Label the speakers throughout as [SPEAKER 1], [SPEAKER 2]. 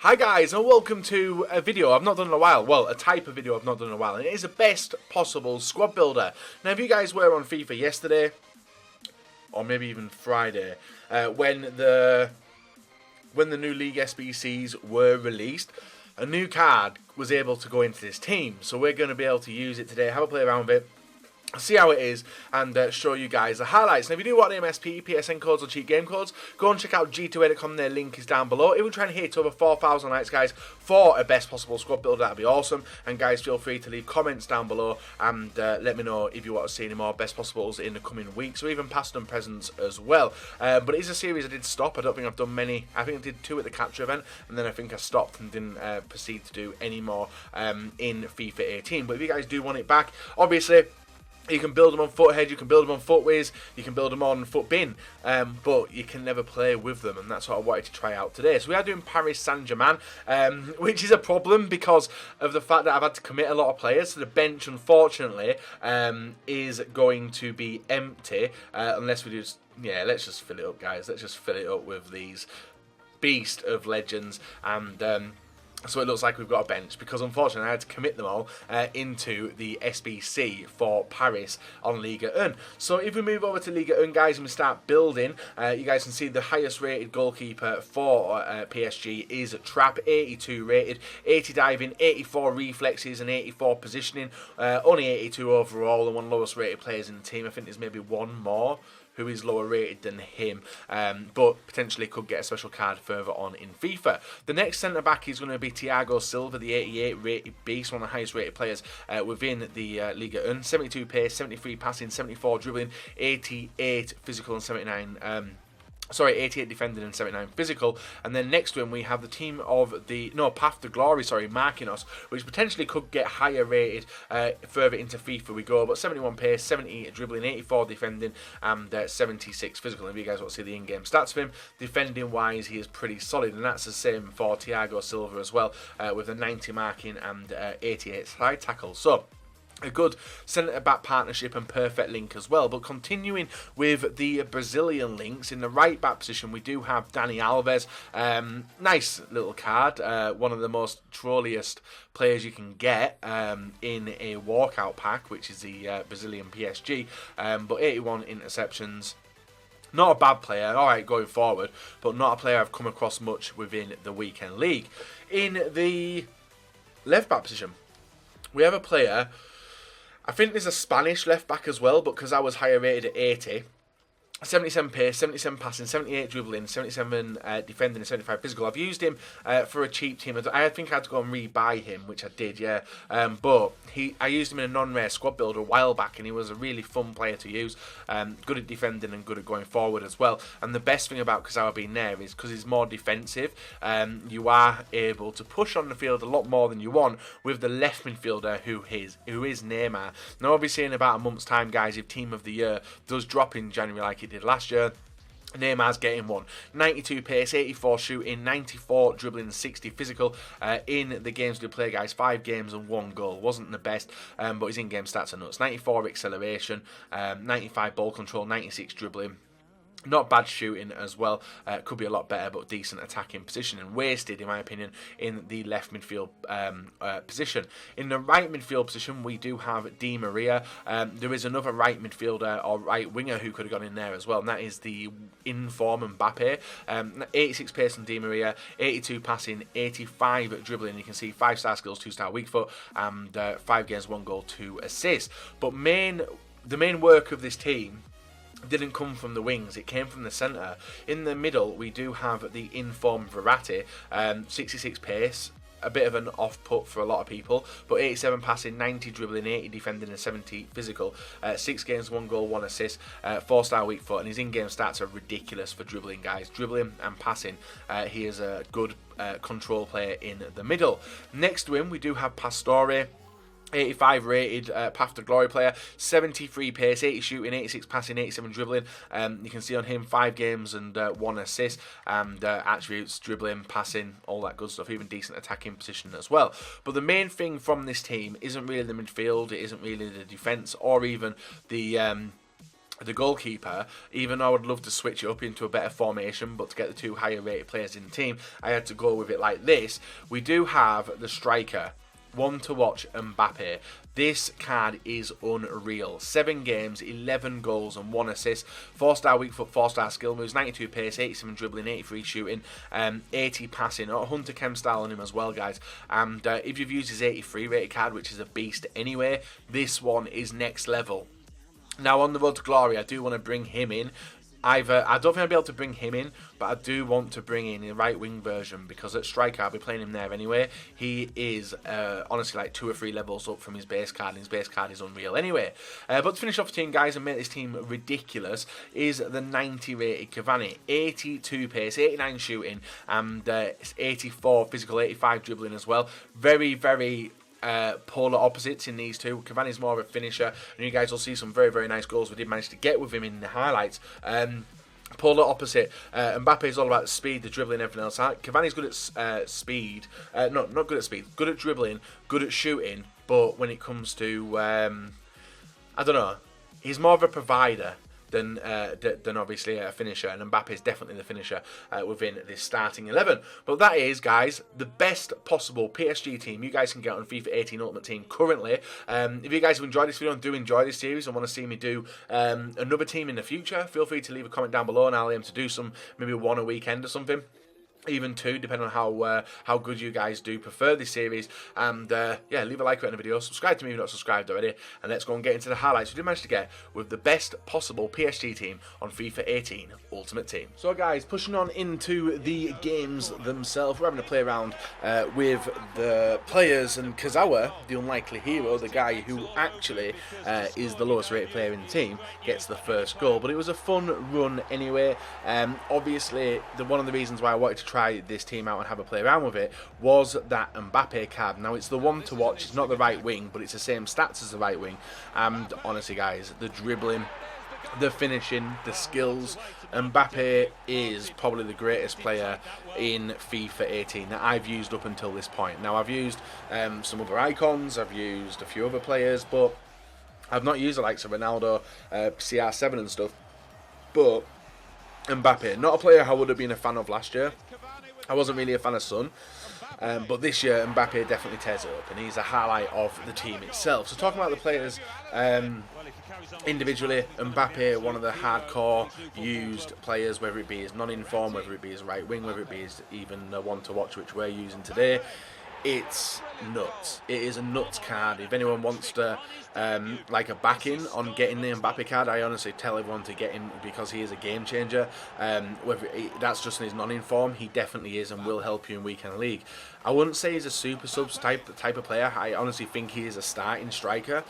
[SPEAKER 1] Hi guys, and welcome to a video I've not done in a while. Well, a type of video I've not done in a while, and it is the best possible squad builder. Now, if you guys were on FIFA yesterday, or maybe even Friday, when the new League SBCs were released, a new card was able to go into this team. So we're going to be able to use it today, have a play around with it, see how it is, and show you guys the highlights. Now, if you do want MSP, PSN codes or cheat game codes, go and check out g2a.com. Their link is down below. If we're trying to hit over 4,000 likes, guys, for a best possible squad builder, that'd be awesome. And guys, feel free to leave comments down below and let me know if you want to see any more best possibles in the coming weeks, or even past and presents as well. But it is a series I did stop. I don't think I've done many. I think I did 2 at the capture event, and then I think I stopped and didn't proceed to do any more in FIFA 18. But if you guys do want it back, obviously, you can build them on Foothead, you can build them on Footways, you can build them on Footbin, but you can never play with them, and that's what I wanted to try out today. So we are doing Paris Saint-Germain, which is a problem because of the fact that I've had to commit a lot of players. So the bench, unfortunately, is going to be empty, unless we just, let's just fill it up, guys. Let's just fill it up with these beast of legends, and so it looks like we've got a bench, because unfortunately I had to commit them all into the SBC for Paris on Liga 1. So if we move over to Liga 1, guys, and we start building, you guys can see the highest rated goalkeeper for PSG is Trapp, 82 rated, 80 diving, 84 reflexes and 84 positioning, only 82 overall, and one of the lowest rated players in the team. I think there's maybe one more who is lower rated than him, but potentially could get a special card further on in FIFA. The next centre-back is going to be Thiago Silva, the 88 rated beast, one of the highest rated players within the Liga 1. 72 pace, 73 passing, 74 dribbling, 88 physical and 88 defending and 79 physical. And then next to him we have the team of the Path to Glory, marking us, which potentially could get higher rated further into FIFA we go. But 71 pace, 70 dribbling, 84 defending, and 76 physical. And if you guys want to see the in-game stats for him, defending wise, he is pretty solid, and that's the same for Thiago Silva as well, with a 90 marking and 88 slide tackles. So a good centre-back partnership and perfect link as well. But continuing with the Brazilian links, in the right-back position we do have Dani Alves. Nice little card. One of the most trolliest players you can get in a walkout pack, which is the Brazilian PSG. But 81 interceptions. Not a bad player, alright, going forward, but not a player I've come across much within the weekend league. In the left-back position, we have a player, I think there's a Spanish left back as well, but because I was higher rated at 80, 77 pace, 77 passing, 78 dribbling, 77 defending, and 75 physical. I've used him for a cheap team. I think I had to go and rebuy him, which I did, yeah. But I used him in a non-rare squad builder a while back, and he was a really fun player to use. Good at defending and good at going forward as well. And the best thing about Kazao being there is because he's more defensive, you are able to push on the field a lot more than you want with the left midfielder who is Neymar. Now, obviously, in about a month's time, guys, if Team of the Year does drop in January like it did last year, Neymar's getting one. 92 pace, 84 shooting, 94 dribbling, 60 physical. In the games we play, guys, 5 games and 1 goal. Wasn't the best, but his in-game stats are nuts. 94 acceleration, 95 ball control, 96 dribbling. Not bad shooting as well. Could be a lot better, but decent attacking position, and wasted, in my opinion, in the left midfield position. In the right midfield position, we do have Di Maria. There is another right midfielder or right winger who could have gone in there as well, and that is the in-form Mbappe. 86 pace on Di Maria, 82 passing, 85 dribbling. You can see 5-star skills, 2-star weak foot, and 5 games, 1 goal, 2 assists. But the main work of this team didn't come from the wings, it came from the centre. In the middle, we do have the in-form Verratti, 66 pace, a bit of an off-put for a lot of people, but 87 passing, 90 dribbling, 80 defending and 70 physical, 6 games, 1 goal, 1 assist, 4-star weak foot, and his in-game stats are ridiculous for dribbling, guys. Dribbling and passing, he is a good control player in the middle. Next to him, we do have Pastore. 85 rated Path to Glory player, 73 pace, 80 shooting, 86 passing, 87 dribbling. You can see on him 5 games and 1 assist, and attributes, dribbling, passing, all that good stuff, even decent attacking position as well. But the main thing from this team isn't really the midfield, it isn't really the defence, or even the the goalkeeper, even though I would love to switch it up into a better formation, but to get the 2 higher rated players in the team, I had to go with it like this. We do have the striker, one to watch, Mbappe. This card is unreal. 7 games, 11 goals and 1 assist. 4-star weak foot, 4-star skill moves, 92 pace, 87 dribbling, 83 shooting, 80 passing. Hunter Chem style on him as well, guys. And if you've used his 83 rated card, which is a beast anyway, this one is next level. Now, on the road to glory, I do want to bring him in. I don't think I'll be able to bring him in, but I do want to bring in the right wing version, because at striker I'll be playing him there anyway. He is honestly like 2 or 3 levels up from his base card, and his base card is unreal anyway. But to finish off the team, guys, and make this team ridiculous, is the 90 rated Cavani. 82 pace, 89 shooting, and 84 physical, 85 dribbling as well. Very, very polar opposites in these two. Cavani's more of a finisher, and you guys will see some very, very nice goals we did manage to get with him in the highlights. Polar opposite. Mbappe is all about the speed, the dribbling, everything else. Cavani's good at speed. Not good at speed. Good at dribbling, good at shooting, but when it comes to, I don't know, he's more of a provider than obviously a finisher, and Mbappe is definitely the finisher within this starting 11. But that is, guys, the best possible PSG team you guys can get on FIFA 18 Ultimate Team currently. If you guys have enjoyed this video and do enjoy this series and want to see me do another team in the future, feel free to leave a comment down below, and I'll aim to do some, maybe 1 a weekend or something. Even 2, depending on how good you guys do prefer this series. And yeah, leave a like on the video, subscribe to me if you're not subscribed already, and let's go and get into the highlights we did manage to get with the best possible PSG team on FIFA 18 Ultimate Team. So guys, pushing on into the games themselves, we're having a play around with the players, and Kazawa, the unlikely hero, the guy who actually is the lowest rated player in the team, gets the first goal. But it was a fun run anyway. Obviously, one of the reasons why I wanted to try this team out and have a play around with it was that Mbappe card. Now, it's the one to watch. It's not the right wing, but it's the same stats as the right wing. And honestly, guys, the dribbling, the finishing, the skills, Mbappe is probably the greatest player in FIFA 18 that I've used up until this point. Now, I've used some other icons, I've used a few other players, but I've not used the likes of Ronaldo, CR7 and stuff. But Mbappe, not a player I would have been a fan of last year. I wasn't really a fan of Son, but this year Mbappe definitely tears it up, and he's a highlight of the team itself. So talking about the players individually, Mbappe, one of the hardcore used players, whether it be his non-inform, whether it be his right wing, whether it be his even the one to watch, which we're using today. It's nuts. It is a nuts card. If anyone wants to like a backing on getting the Mbappe card, I honestly tell everyone to get him, because he is a game changer. Whether that's just in his non-inform, he definitely is and will help you in weekend league. I wouldn't say he's a super subs type of player. I honestly think he is a starting striker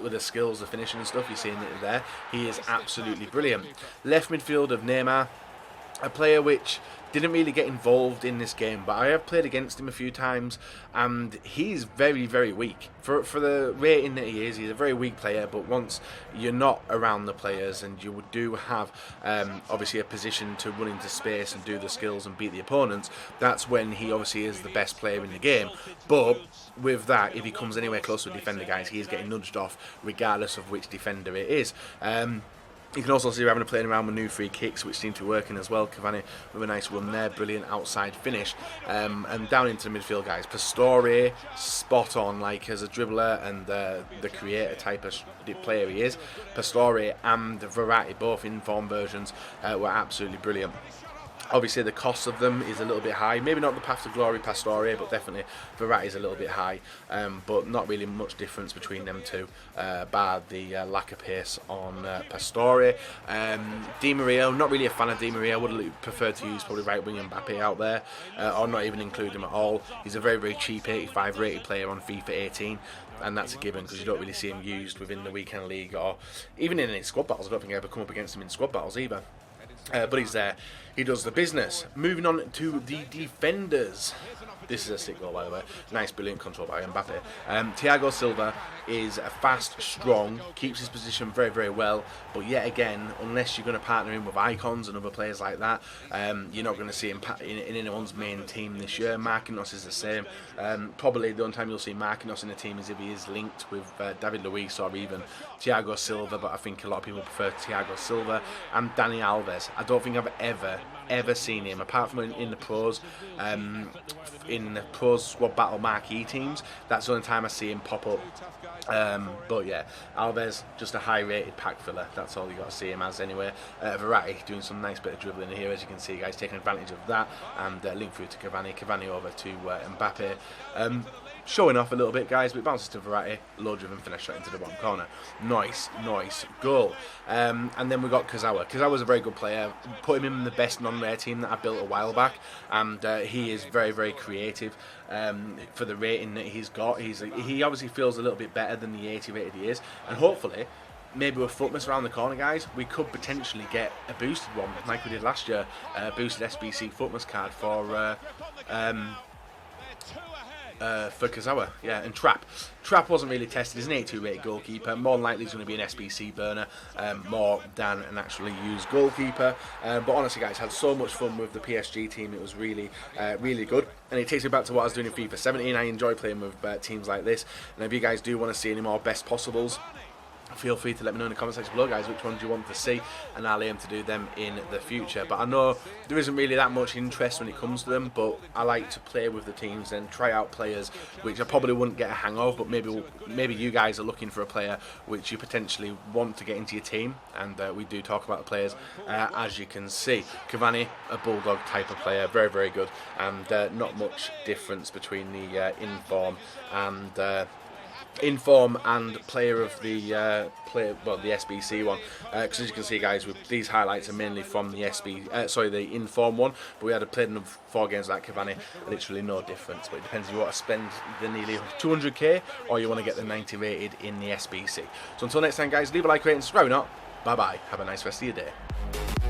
[SPEAKER 1] with the skills, the finishing and stuff. You're seeing it there. He is absolutely brilliant. Left midfield of Neymar, a player which didn't really get involved in this game, but I have played against him a few times, and he's very, very weak. For the rating that he is, he's a very weak player, but once you're not around the players and you do have obviously a position to run into space and do the skills and beat the opponents, that's when he obviously is the best player in the game. But with that, if he comes anywhere close to a defender, guys, he is getting nudged off regardless of which defender it is. You can also see we're having a playing around with new free kicks, which seem to be working as well. Cavani with a nice run there, brilliant outside finish. And down into the midfield, guys, Pastore, spot on, like as a dribbler and the creator type of player he is. Pastore and Verratti, both in form versions, were absolutely brilliant. Obviously, the cost of them is a little bit high. Maybe not the path to glory Pastore, but definitely Verratti is a little bit high. But not really much difference between them two, bar the lack of pace on Pastore. Di Maria, not really a fan of Di Maria. I would have preferred to use probably right wing Mbappe out there, or not even include him at all. He's a very, very cheap 85 rated player on FIFA 18. And that's a given, because you don't really see him used within the weekend league or even in any squad battles. I don't think I ever come up against him in squad battles either. But he's there. He does the business. Moving on to the defenders. This is a sick goal, by the way. Nice, brilliant control by Mbappe. Thiago Silva is fast, strong, keeps his position very, very well. But yet again, unless you're going to partner him with icons and other players like that, you're not going to see him in anyone's main team this year. Marquinhos is the same. Probably the only time you'll see Marquinhos in the team is if he is linked with David Luiz or even Thiago Silva. But I think a lot of people prefer Thiago Silva and Dani Alves. I don't think I've ever seen him, apart from in the pros, in the pros squad battle marquee teams. That's the only time I see him pop up. But yeah, Alves, just a high rated pack filler. That's all you got to see him as anyway. Verratti doing some nice bit of dribbling here, as you can see, guys, taking advantage of that, and link through to Cavani over to Mbappe. Showing off a little bit, guys, but it bounces to Verratti, low driven finish right into the bottom corner. Nice goal. And then we got Kurzawa. Kurzawa's a very good player. Put him in the best non-rare team that I built a while back, and he is very, very creative for the rating that he's got. He obviously feels a little bit better than the 80 rated he is, and hopefully, maybe with Footmas around the corner, guys, we could potentially get a boosted one, like we did last year, a boosted SBC Footmas card for Kurzawa, yeah, and Trap wasn't really tested. He's an 82 rated goalkeeper. More than likely he's going to be an SBC burner, more than an actually used goalkeeper. But honestly, guys, had so much fun with the PSG team. It was really, really good. And it takes me back to what I was doing in FIFA 17. I enjoy playing with teams like this. And if you guys do want to see any more best possibles, feel free to let me know in the comment section below, guys, which ones you want to see, and I'll aim to do them in the future. But I know there isn't really that much interest when it comes to them, but I like to play with the teams and try out players which I probably wouldn't get a hang of, but maybe you guys are looking for a player which you potentially want to get into your team, and we do talk about the players, as you can see. Cavani, a bulldog type of player, very, very good, and not much difference between the inform and player of the the SBC one, because as you can see, guys, with these highlights are mainly from the the inform one, but we had played in 4 games like Cavani, literally no difference. But it depends if you want to spend the nearly 200k or you want to get the 90 rated in the SBC. So until next time, guys, leave a like, rate and subscribe. Not, bye bye, have a nice rest of your day.